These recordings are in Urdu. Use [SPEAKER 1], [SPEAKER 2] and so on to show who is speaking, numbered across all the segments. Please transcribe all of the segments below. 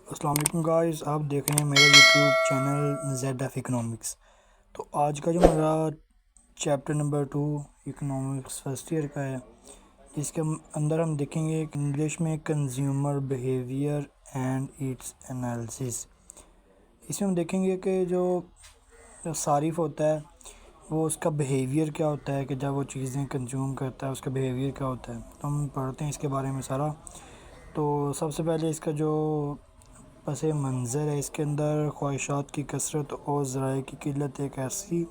[SPEAKER 1] السلام علیکم گائز، آپ دیکھ رہے ہیں میرا YouTube channel Z F economics. تو آج کا جو میرا chapter number 2 economics first year کا ہے، جس کے اندر ہم دیکھیں گے انگلش میں consumer behaviour and its analysis. اس میں ہم دیکھیں گے کہ جو صارف ہوتا ہے وہ اس کا بیہیویئر کیا ہوتا ہے، کہ جب وہ چیزیں کنزیوم کرتا ہے اس کا بیہیویئر کیا ہوتا ہے۔ تو ہم پڑھتے ہیں اس کے بارے میں سارا۔ تو سب سے پہلے اس کا جو پس منظر ہے، اس کے اندر خواہشات کی کثرت اور ذرائع کی قلت ایک ایسی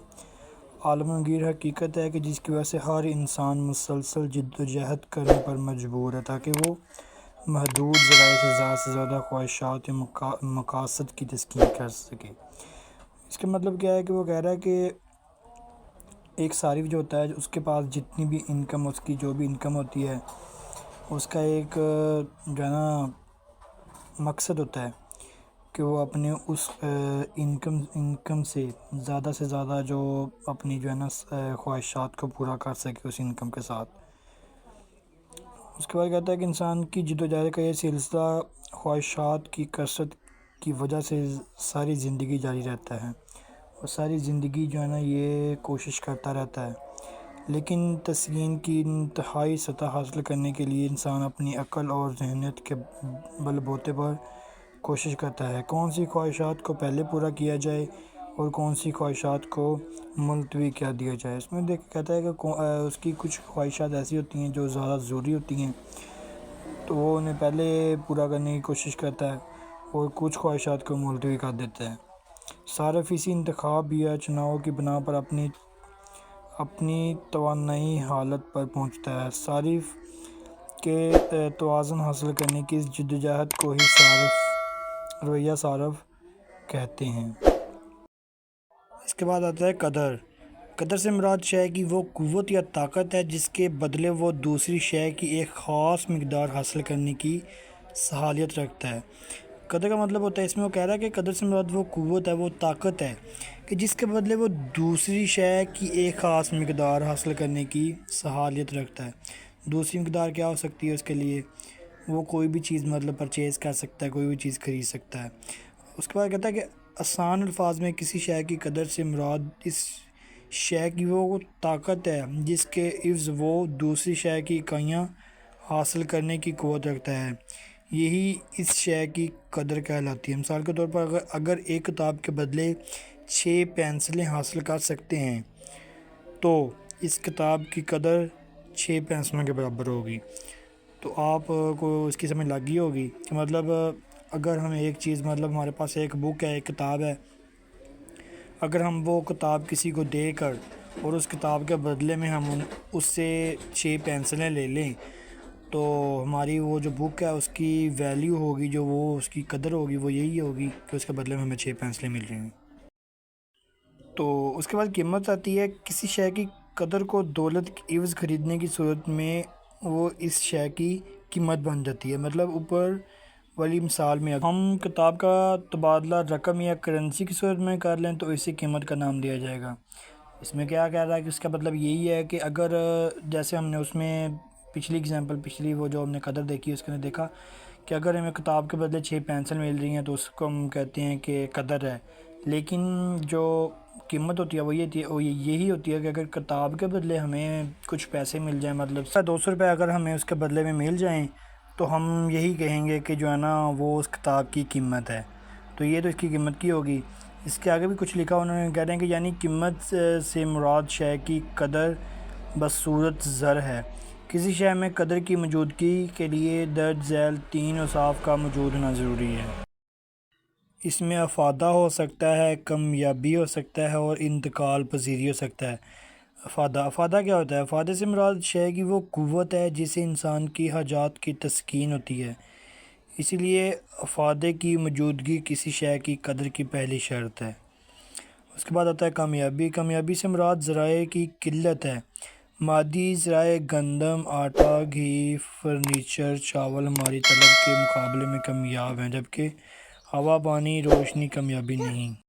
[SPEAKER 1] عالمگیر حقیقت ہے کہ جس کی وجہ سے ہر انسان مسلسل جد و جہد کرنے پر مجبور ہے تاکہ وہ محدود ذرائع سے زیادہ خواہشات یا مقاصد کی تسکین کر سکے۔ اس کا مطلب کیا ہے کہ وہ کہہ رہا ہے کہ ایک صارف جو ہوتا ہے، اس کے پاس جتنی بھی انکم، اس کی جو بھی انکم ہوتی ہے، اس کا ایک جو ہے نا مقصد ہوتا ہے کہ وہ اپنے اس انکم سے زیادہ جو اپنی جو ہے نا خواہشات کو پورا کر سکے اس انکم کے ساتھ۔ اس کے بعد کہتا ہے کہ انسان کی جد و جہد کا یہ سلسلہ خواہشات کی کثرت کی وجہ سے ساری زندگی جاری رہتا ہے، اور ساری زندگی جو ہے نا یہ کوشش کرتا رہتا ہے، لیکن تسکین کی انتہائی سطح حاصل کرنے کے لیے انسان اپنی عقل اور ذہنیت کے بل بوتے پر کوشش کرتا ہے کون سی خواہشات کو پہلے پورا کیا جائے اور کون سی خواہشات کو ملتوی کر دیا جائے۔ اس میں کہتا ہے کہ اس کی کچھ خواہشات ایسی ہوتی ہیں جو زیادہ ضروری ہوتی ہیں، تو وہ انہیں پہلے پورا کرنے کی کوشش کرتا ہے، اور کچھ خواہشات کو ملتوی کر دیتا ہے۔ صارف اسی انتخاب یا چناؤ کی بنا پر اپنی توانائی حالت پر پہنچتا ہے۔ صارف کے توازن حاصل کرنے کی اس جدوجہد کو ہی رویہ صارف کہتے ہیں۔ اس کے بعد آتا ہے قدر۔ قدر سے مراد شے کی وہ قوت یا طاقت ہے جس کے بدلے وہ دوسری شے کی ایک خاص مقدار حاصل کرنے کی صلاحیت رکھتا ہے۔ قدر کا مطلب ہوتا ہے، اس میں وہ کہہ رہا ہے کہ قدر سے مراد وہ قوت ہے، وہ طاقت ہے کہ جس کے بدلے وہ دوسری شے کی ایک خاص مقدار حاصل کرنے کی صلاحیت رکھتا ہے۔ دوسری مقدار کیا ہو سکتی ہے؟ اس کے لیے وہ کوئی بھی چیز پرچیز کر سکتا ہے، کوئی بھی چیز خرید سکتا ہے۔ اس کے بعد کہتا ہے کہ آسان الفاظ میں کسی شے کی قدر سے مراد اس شے کی وہ طاقت ہے جس کے عوض وہ دوسری شے کی اکائیاں حاصل کرنے کی قوت رکھتا ہے، یہی اس شے کی قدر کہلاتی ہے۔ مثال کے طور پر اگر ایک کتاب کے بدلے 6 پینسلیں حاصل کر سکتے ہیں تو اس کتاب کی قدر 6 پینسلوں کے برابر ہوگی۔ تو آپ کو اس کی سمجھ لگ گئی ہوگی کہ مطلب اگر ہم ایک چیز ہمارے پاس ایک بک ہے، ایک کتاب ہے، اگر ہم وہ کتاب کسی کو دے کر اور اس کتاب کے بدلے میں ہم اس سے 6 پینسلیں لے لیں، تو ہماری وہ جو بک ہے اس کی ویلیو ہوگی، جو وہ اس کی قدر ہوگی، وہ یہی ہوگی کہ اس کے بدلے میں ہمیں 6 پینسلیں مل رہی ہیں۔ تو اس کے بعد قیمت آتی ہے۔ کسی شے کی قدر کو دولت کے عوض خریدنے کی صورت میں وہ اس شے کی قیمت بن جاتی ہے۔ مطلب اوپر والی مثال میں ہم کتاب کا تبادلہ رقم یا کرنسی کی صورت میں کر لیں تو اسے قیمت کا نام دیا جائے گا۔ اس میں کیا کہہ رہا ہے کہ اس کا مطلب یہی ہے کہ اگر جیسے ہم نے اس میں پچھلی وہ جو ہم نے قدر دیکھی، اس کے اندر دیکھا کہ اگر ہمیں کتاب کے بدلے 6 پینسل مل رہی ہیں تو اس کو ہم کہتے ہیں کہ قدر ہے، لیکن جو قیمت ہوتی ہے وہ یہی ہوتی ہے کہ اگر کتاب کے بدلے ہمیں کچھ پیسے مل جائیں، مطلب 200 روپے اگر ہمیں اس کے بدلے میں مل جائیں تو ہم یہی کہیں گے کہ جو ہے نا وہ اس کتاب کی قیمت ہے۔ تو یہ تو اس کی قیمت کی ہوگی۔ اس کے آگے بھی کچھ لکھا انہوں نے، کہہ رہے ہیں کہ یعنی قیمت سے مراد شے کی قدر بصورت زر ہے۔ کسی شے میں قدر کی موجودگی کے لیے درج ذیل 3 اوصاف کا موجود ہونا ضروری ہے۔ اس میں افادہ ہو سکتا ہے، کمیابی ہو سکتا ہے، اور انتقال پذیری ہو سکتا ہے۔ افادہ کیا ہوتا ہے؟ افادے سے مراد شے کی وہ قوت ہے جس سے انسان کی حاجات کی تسکین ہوتی ہے، اسی لیے افادے کی موجودگی کسی شے کی قدر کی پہلی شرط ہے۔ اس کے بعد آتا ہے کامیابی۔ کامیابی سے مراد ذرائع کی قلت ہے۔ مادی ذرائع گندم، آٹا، گھی، فرنیچر، چاول ہماری طلب کے مقابلے میں کامیاب ہیں، جبکہ ہوا، پانی، روشنی کامیابی نہیں۔